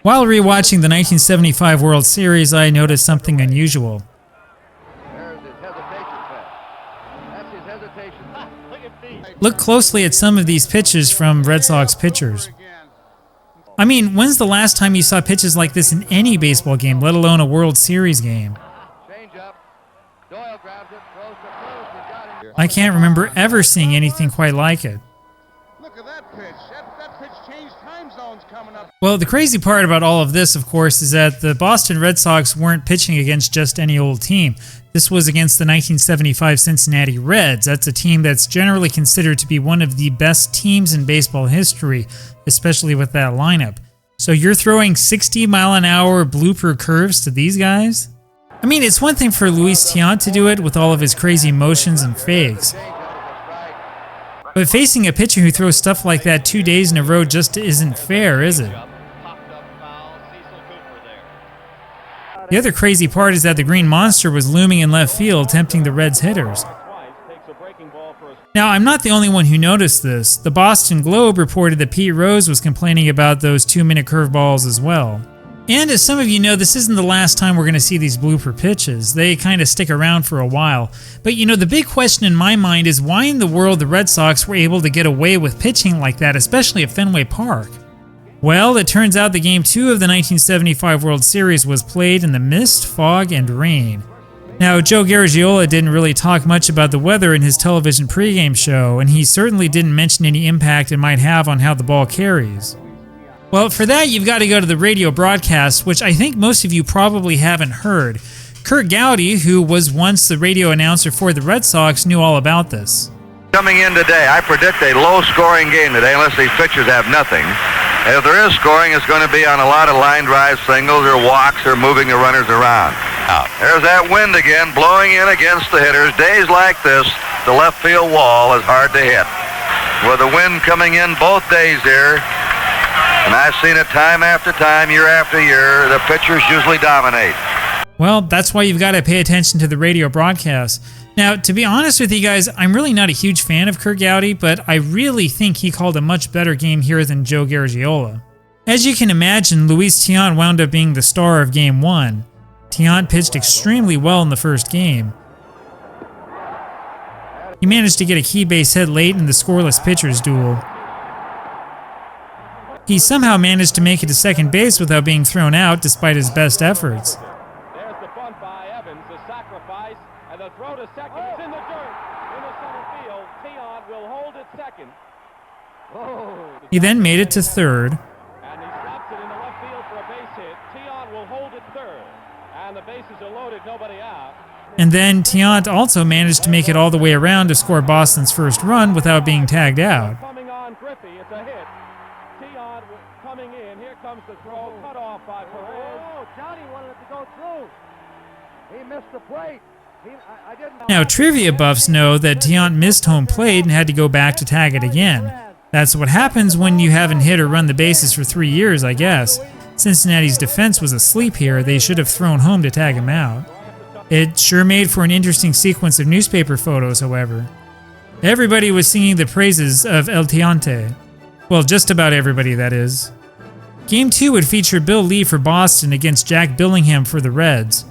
While rewatching the 1975 World Series, I noticed something unusual. There's his hesitation set. That's his hesitation. Look closely at some of these pitches from Red Sox pitchers. I mean, when's the last time you saw pitches like this in any baseball game, let alone a World Series game? Change up. Doyle grabs it, throws to first. He got him. I can't remember ever seeing anything quite like it. Look at that pitch. That pitch changed time zones coming up. Well, the crazy part about all of this, of course, is that the Boston Red Sox weren't pitching against just any old team. This was against the 1975 Cincinnati Reds. That's a team that's generally considered to be one of the best teams in baseball history, especially with that lineup. So you're throwing 60-mile-an-hour blooper curves to these guys? I mean, it's one thing for Luis Tiant to do it with all of his crazy motions and fakes. But facing a pitcher who throws stuff like that 2 days in a row just isn't fair, is it? The other crazy part is that the Green Monster was looming in left field, tempting the Reds hitters. Now, I'm not the only one who noticed this. The Boston Globe reported that Pete Rose was complaining about those 2-minute curveballs as well. And as some of you know, this isn't the last time we're going to see these blooper pitches. They kind of stick around for a while. But you know, the big question in my mind is why in the world the Red Sox were able to get away with pitching like that, especially at Fenway Park? Well, it turns out that Game 2 of the 1975 World Series was played in the mist, fog, and rain. Now, Joe Garagiola didn't really talk much about the weather in his television pregame show, and he certainly didn't mention any impact it might have on how the ball carries. Well, for that, you've got to go to the radio broadcast, which I think most of you probably haven't heard. Curt Gowdy, who was once the radio announcer for the Red Sox, knew all about this. Coming in today, I predict a low-scoring game today unless these pitchers have nothing. If there is scoring, it's going to be on a lot of line drive singles or walks or moving the runners around. There's that wind again blowing in against the hitters. Days like this, the left field wall is hard to hit. With the wind coming in both days here, and I've seen it time after time, year after year, the pitchers usually dominate. Well, that's why you've got to pay attention to the radio broadcast. Now, to be honest with you guys, I'm really not a huge fan of Curt Gowdy, but I really think he called a much better game here than Joe Garagiola. As you can imagine, Luis Tiant wound up being the star of Game 1. Tiant pitched extremely well in the first game. He managed to get a key base hit late in the scoreless pitchers duel. He somehow managed to make it to second base without being thrown out despite his best efforts. There's the bunt by Evans, the sacrifice, and the throw to second. It's in the dirt. In the center field, Tiant will hold it second. He then made it to third. And he stops it in the left field for a base hit. Tiant will hold it third. And the bases are loaded, nobody out. And then Tiant also managed to make it all the way around to score Boston's first run without being tagged out. Coming on Griffey, it's a hit. Tiant coming in. Here comes the throw, cut off by Perez. Oh, Johnny wanted it to go through. He missed the plate. I didn't. Now, trivia buffs know that Tiant missed home plate and had to go back to tag it again. That's what happens when you haven't hit or run the bases for 3 years, I guess. Cincinnati's defense was asleep here. They should have thrown home to tag him out. It sure made for an interesting sequence of newspaper photos, however. Everybody was singing the praises of El Tiante. Well, just about everybody, that is. Game 2 would feature Bill Lee for Boston against Jack Billingham for the Reds.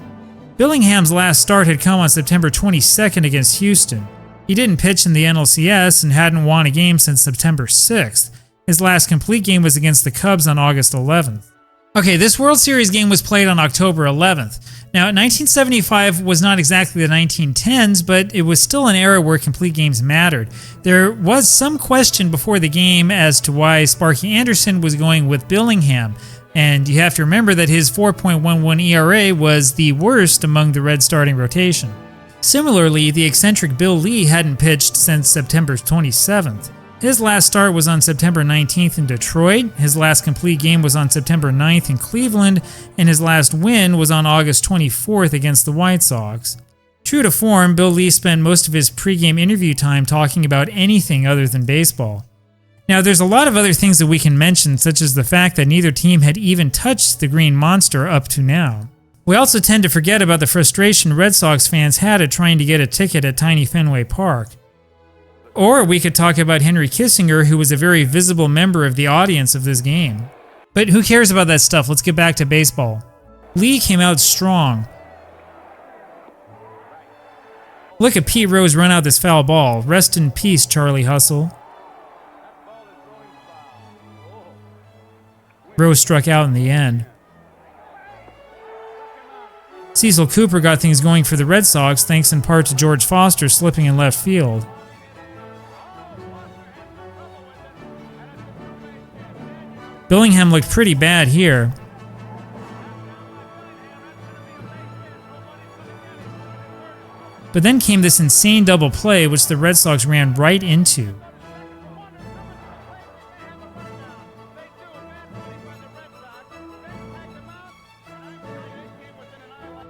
Billingham's last start had come on September 22nd against Houston. He didn't pitch in the NLCS and hadn't won a game since September 6th. His last complete game was against the Cubs on August 11th. Okay, this World Series game was played on October 11th. Now, 1975 was not exactly the 1910s, but it was still an era where complete games mattered. There was some question before the game as to why Sparky Anderson was going with Billingham, and you have to remember that his 4.11 ERA was the worst among the Reds starting rotation. Similarly, the eccentric Bill Lee hadn't pitched since September 27th. His last start was on September 19th in Detroit, his last complete game was on September 9th in Cleveland, and his last win was on August 24th against the White Sox. True to form, Bill Lee spent most of his pregame interview time talking about anything other than baseball. Now, there's a lot of other things that we can mention, such as the fact that neither team had even touched the Green Monster up to now. We also tend to forget about the frustration Red Sox fans had at trying to get a ticket at tiny Fenway Park. Or we could talk about Henry Kissinger, who was a very visible member of the audience of this game. But who cares about that stuff? Let's get back to baseball. Lee came out strong. Look at Pete Rose run out this foul ball. Rest in peace, Charlie Hustle. Rose struck out in the end. Cecil Cooper got things going for the Red Sox thanks in part to George Foster slipping in left field. Billingham looked pretty bad here. But then came this insane double play, which the Red Sox ran right into.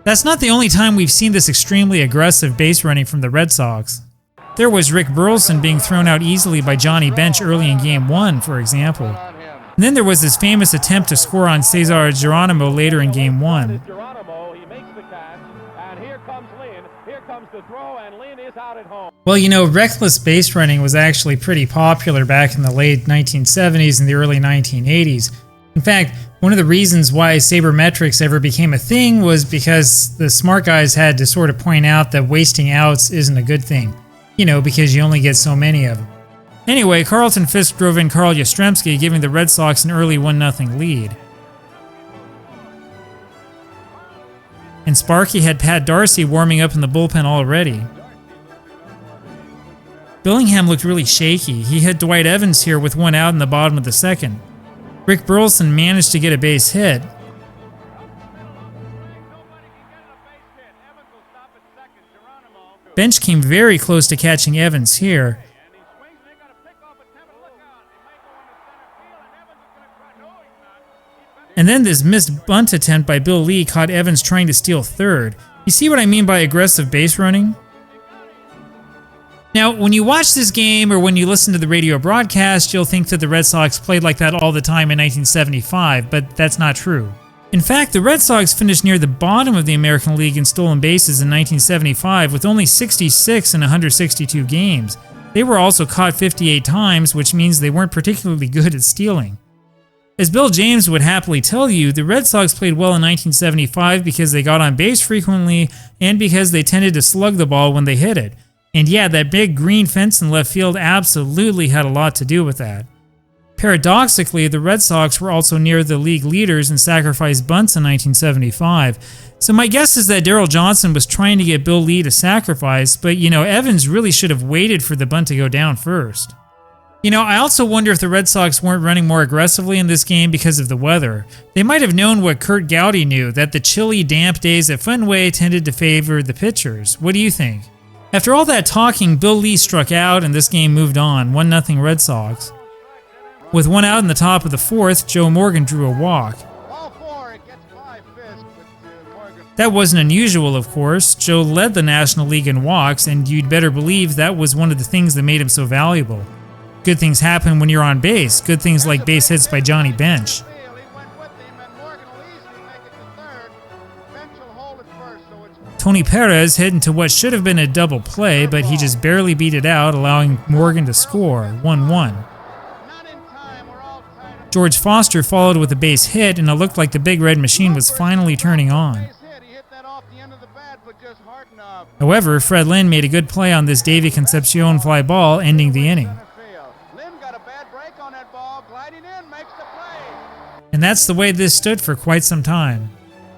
That's not the only time we've seen this extremely aggressive base running from the Red Sox. There was Rick Burleson being thrown out easily by Johnny Bench early in Game 1, for example. And then there was this famous attempt to score on Cesar Geronimo later in Game 1. Well, you know, reckless base running was actually pretty popular back in the late 1970s and the early 1980s. In fact, one of the reasons why sabermetrics ever became a thing was because the smart guys had to sort of point out that wasting outs isn't a good thing. You know, because you only get so many of them. Anyway, Carlton Fisk drove in Carl Yastrzemski, giving the Red Sox an early 1-0 lead. And Sparky had Pat Darcy warming up in the bullpen already. Billingham looked really shaky. He had Dwight Evans here with one out in the bottom of the second. Rick Burleson managed to get a base hit. Bench came very close to catching Evans here. And then this missed bunt attempt by Bill Lee caught Evans trying to steal third. You see what I mean by aggressive base running? Now, when you watch this game or when you listen to the radio broadcast, you'll think that the Red Sox played like that all the time in 1975, but that's not true. In fact, the Red Sox finished near the bottom of the American League in stolen bases in 1975 with only 66 in 162 games. They were also caught 58 times, which means they weren't particularly good at stealing. As Bill James would happily tell you, the Red Sox played well in 1975 because they got on base frequently and because they tended to slug the ball when they hit it. And yeah, that big green fence in left field absolutely had a lot to do with that. Paradoxically, the Red Sox were also near the league leaders in sacrifice bunts in 1975. So my guess is that Darrell Johnson was trying to get Bill Lee to sacrifice, but you know, Evans really should have waited for the bunt to go down first. You know, I also wonder if the Red Sox weren't running more aggressively in this game because of the weather. They might have known what Curt Gowdy knew, that the chilly, damp days at Fenway tended to favor the pitchers. What do you think? After all that talking, Bill Lee struck out and this game moved on, 1-0 Red Sox. With one out in the top of the fourth, Joe Morgan drew a walk. That wasn't unusual, of course. Joe led the National League in walks, and you'd better believe that was one of the things that made him so valuable. Good things happen when you're on base. Good things like base hits by Johnny Bench. Tony Perez hit into what should have been a double play, but he just barely beat it out, allowing Morgan to score, 1-1. George Foster followed with a base hit, and it looked like the Big Red Machine was finally turning on. However, Fred Lynn made a good play on this Davey Concepcion fly ball, ending the inning. And that's the way this stood for quite some time.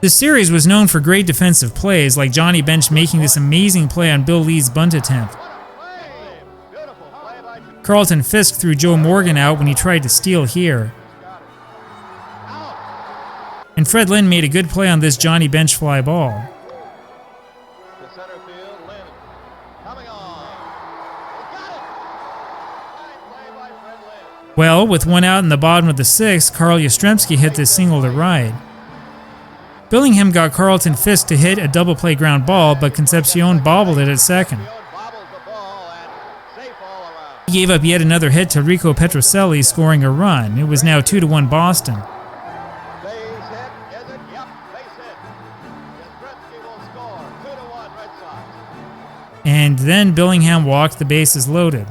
This series was known for great defensive plays, like Johnny Bench making this amazing play on Bill Lee's bunt attempt. Carlton Fisk threw Joe Morgan out when he tried to steal here. And Fred Lynn made a good play on this Johnny Bench fly ball. Well, with one out in the bottom of the sixth, Carl Yastrzemski hit this single to right. Billingham got Carlton Fisk to hit a double play ground ball, but Concepcion bobbled it at second. He gave up yet another hit to Rico Petrocelli, scoring a run. It was now 2-1 Boston. And then Billingham walked, the bases loaded.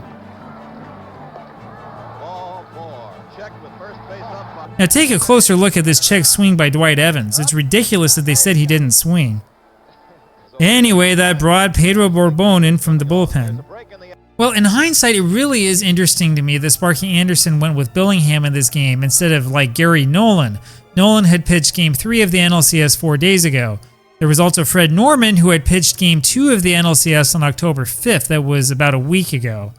Now take a closer look at this check swing by Dwight Evans. It's ridiculous that they said he didn't swing. Anyway, that brought Pedro Borbon in from the bullpen. Well, in hindsight, it really is interesting to me that Sparky Anderson went with Billingham in this game instead of like Gary Nolan. Nolan had pitched Game 3 of the NLCS 4 days ago. There was also Fred Norman, who had pitched Game 2 of the NLCS on October 5th. That was about a week ago.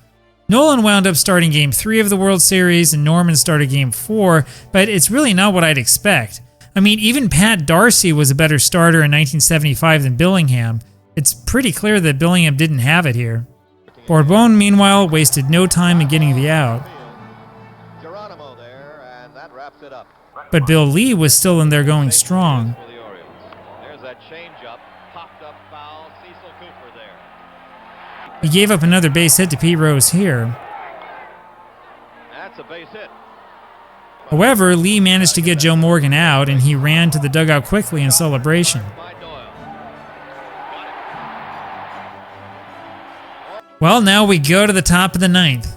Nolan wound up starting Game 3 of the World Series, and Norman started Game 4, but it's really not what I'd expect. I mean, even Pat Darcy was a better starter in 1975 than Billingham. It's pretty clear that Billingham didn't have it here. Borbon, meanwhile, wasted no time in getting the out. But Bill Lee was still in there going strong. He gave up another base hit to Pete Rose here. However, Lee managed to get Joe Morgan out, and he ran to the dugout quickly in celebration. Well, now we go to the top of the ninth.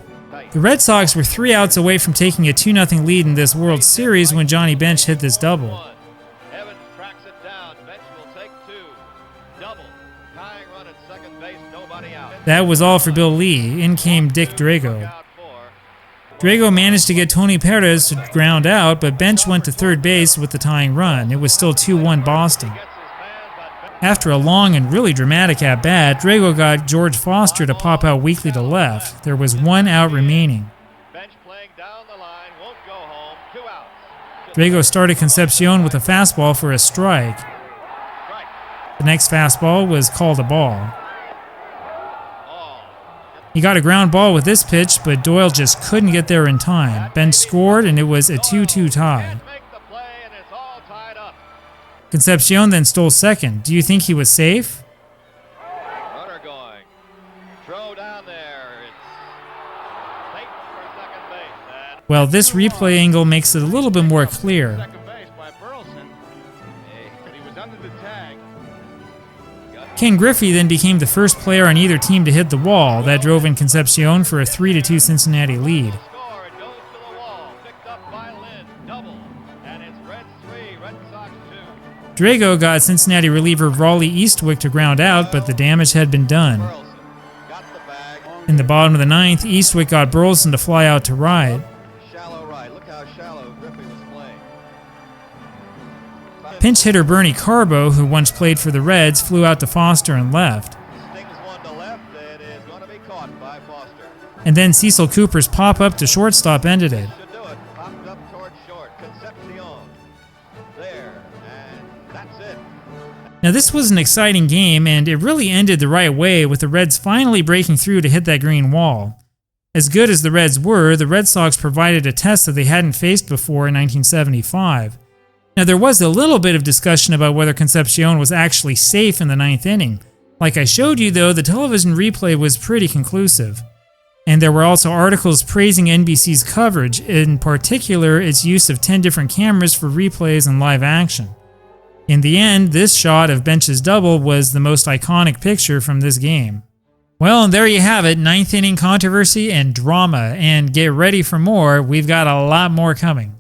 The Red Sox were 3 outs away from taking a 2-0 lead in this World Series when Johnny Bench hit this double. That was all for Bill Lee. In came Dick Drago. Drago managed to get Tony Perez to ground out, but Bench went to third base with the tying run. It was still 2-1 Boston. After a long and really dramatic at-bat, Drago got George Foster to pop out weakly to left. There was 1 out remaining. Drago started Concepcion with a fastball for a strike. The next fastball was called a ball. He got a ground ball with this pitch, but Doyle just couldn't get there in time. Bench scored, and it was a 2-2 tie. Concepcion then stole second. Do you think he was safe? Runner going. Throw down there. It's late for second base. Well, this replay angle makes it a little bit more clear. Second base by Burleson. He was under the tag. Ken Griffey then became the first player on either team to hit the wall. That drove in Concepcion for a 3-2 Cincinnati lead. Score. It goes to the wall. Picked up by Lynn. Double. And it's Reds 3, Red Sox 2. Drago got Cincinnati reliever Raleigh Eastwick to ground out, but the damage had been done. In the bottom of the ninth, Eastwick got Burleson to fly out to right. Shallow right. Look how shallow Griffey was playing. Pinch hitter Bernie Carbo, who once played for the Reds, flew out to Foster and left. Stings one to left. It is going to be caught by Foster. And then Cecil Cooper's pop-up to shortstop ended it. Should do it. Popped up toward short. Concepcion. There. And that's it. Now this was an exciting game, and it really ended the right way with the Reds finally breaking through to hit that green wall. As good as the Reds were, the Red Sox provided a test that they hadn't faced before in 1975. Now there was a little bit of discussion about whether Concepcion was actually safe in the ninth inning. Like I showed you though, the television replay was pretty conclusive. And there were also articles praising NBC's coverage, in particular its use of 10 different cameras for replays and live action. In the end, this shot of Bench's double was the most iconic picture from this game. Well, and there you have it, ninth inning controversy and drama, and get ready for more, we've got a lot more coming.